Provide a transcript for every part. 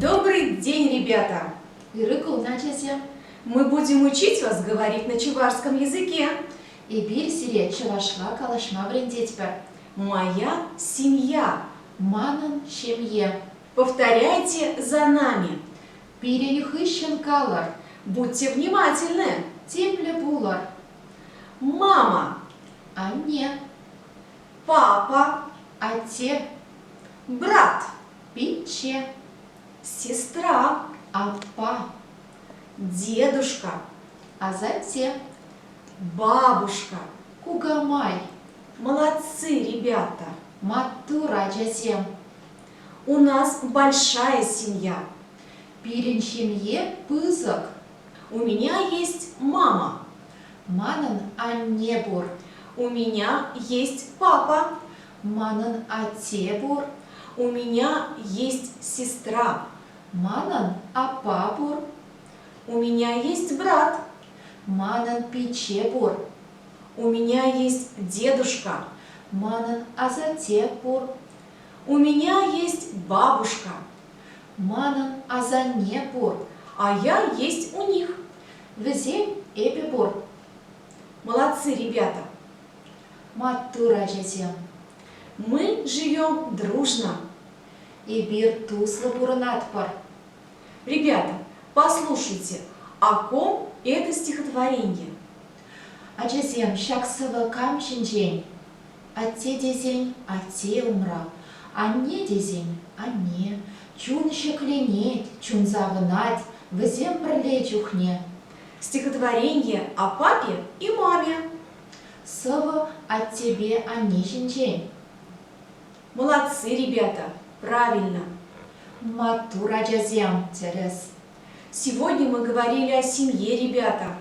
Добрый день, ребята! Мы будем учить вас говорить на чувашском языке. Моя семья. Повторяйте за нами. Будьте внимательны. Мама, папа, брат, сестра, дедушка, бабушка. Молодцы, ребята! У нас большая семья. У меня есть мама. У меня есть папа. У меня есть сестра. У меня есть брат. У меня есть дедушка. У меня есть бабушка. А я есть у них. Молодцы, ребята! Мы живем дружно. Ребята, послушайте, о ком это стихотворение? Стихотворение о папе и маме. Молодцы, ребята! Правильно! Сегодня мы говорили о семье, ребята.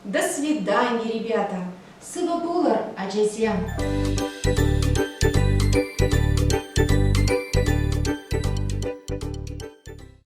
До свидания, ребята!